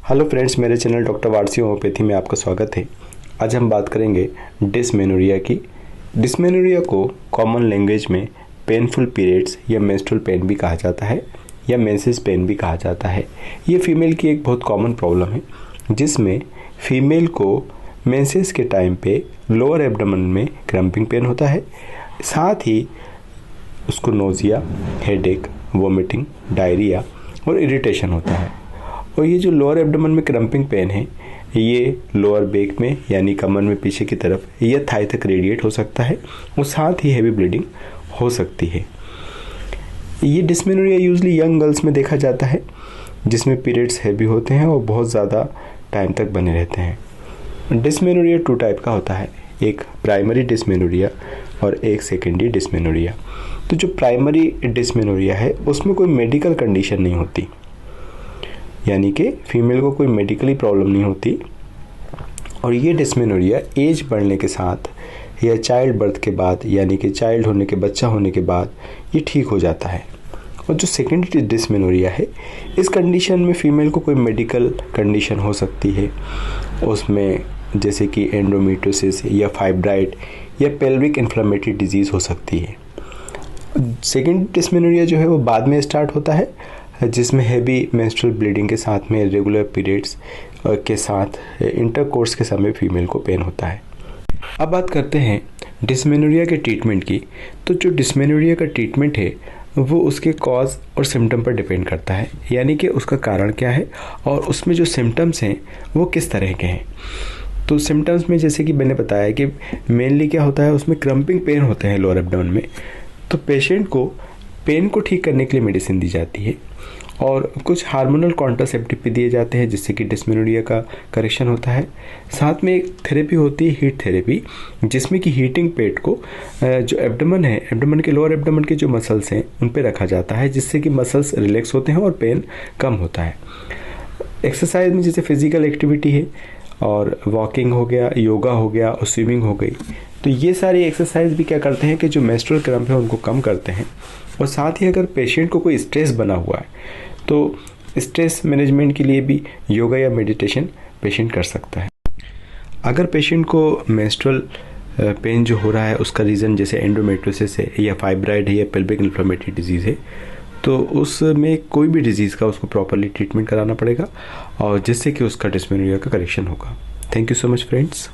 Hello friends, मेरे channel doctor Warsi homeopathy में आपका स्वागत है। आज हम बात करेंगे डिस्मेनोरिया की। डिस्मेनोरिया को कॉमन लैंग्वेज में पेनफुल पीरियड्स या मेंस्ट्रुअल पेन भी कहा जाता है या मेंसेस पेन भी कहा जाता है। ये फीमेल की एक बहुत कॉमन प्रॉब्लम है जिसमें फीमेल को मेंसेस के टाइम पे लोअर एब्डोमेन में क्रैम्पिंग पेन होता है, साथ ही उसको नोजिया, हेडेक, वोमिटिंग, डायरिया और इरिटेशन होता है। और ये जो लोअर एब्डोमेन में क्रैम्पिंग पेन है ये लोअर बैक में यानी कमर में पीछे की तरफ या थाई तक रेडिएट हो सकता है और साथ ही हैवी ब्लीडिंग हो सकती है। ये डिस्मेनोरिया यूजली यंग गर्ल्स में देखा जाता है जिसमें पीरियड्स हैवी होते हैं और बहुत ज़्यादा टाइम तक बने रहते हैं। डिस्मेनोरिया 2 टाइप का होता है, एक प्राइमरी डिस्मेनोरिया और एक सेकेंडरी डिस्मेनोरिया। तो जो प्राइमरी डिस्मेनोरिया है उसमें कोई मेडिकल कंडीशन नहीं होती, यानी कि फीमेल को कोई मेडिकली प्रॉब्लम नहीं होती और ये डिस्मेनोरिया एज बढ़ने के साथ या चाइल्ड बर्थ के बाद यानी कि चाइल्ड होने के बच्चा होने के बाद ये ठीक हो जाता है। और जो सेकेंडरी डिस्मेनोरिया है इस कंडीशन में फीमेल को कोई मेडिकल कंडीशन हो सकती है, उसमें जैसे कि एंडोमेट्रियोसिस या फाइब्राइड या पेल्विक इन्फ्लेमेटरी डिजीज़ हो सकती है। सेकेंडरी डिस्मेनोरिया जो है वो बाद में स्टार्ट होता है जिसमें हैवी मेंस्ट्रुअल ब्लीडिंग के साथ में रेगुलर पीरियड्स के साथ इंटरकोर्स के समय फीमेल को पेन होता है। अब बात करते हैं डिस्मेनोरिया के ट्रीटमेंट की। तो जो डिस्मेनोरिया का ट्रीटमेंट है वो उसके कॉज और सिम्टम पर डिपेंड करता है, यानी कि उसका कारण क्या है और उसमें जो सिम्टम्स हैं वो किस तरह के हैं। तो सिम्टम्स में जैसे कि मैंने बताया कि मेनली क्या होता है, उसमें क्रम्पिंग पेन होते हैं लोअर एब्डोमेन में। तो पेशेंट को पेन को ठीक करने के लिए मेडिसिन दी जाती है और कुछ हार्मोनल कॉन्ट्रासेप्टिव भी दिए जाते हैं जिससे कि डिस्मेनोरिया का करेक्शन होता है। साथ में एक थेरेपी होती है हीट थेरेपी, जिसमें कि हीटिंग पेट को जो एब्डोमेन है, एब्डोमेन के लोअर एब्डोमेन के जो मसल्स हैं उन पे रखा जाता है जिससे कि मसल्स रिलैक्स होते हैं और पेन कम होता है। एक्सरसाइज में जैसे फिजिकल एक्टिविटी है और वॉकिंग हो गया, योगा हो गया और स्विमिंग हो गई, तो ये सारी एक्सरसाइज भी क्या करते हैं कि जो मेंस्ट्रुअल क्रैम्प है उनको कम करते हैं। और साथ ही अगर पेशेंट को कोई स्ट्रेस बना हुआ है तो स्ट्रेस मैनेजमेंट के लिए भी योगा या मेडिटेशन पेशेंट कर सकता है। अगर पेशेंट को मेंस्ट्रुअल पेन जो हो रहा है उसका रीज़न जैसे एंडोमेट्रियोसिस है या फाइब्राइड है या पेल्विक इन्फ्लेमेटरी डिजीज़ है तो उसमें कोई भी डिजीज़ का उसको प्रॉपरली ट्रीटमेंट कराना पड़ेगा और जिससे कि उसका डिस्मेनोरिया का करेक्शन होगा। Thank you so much friends.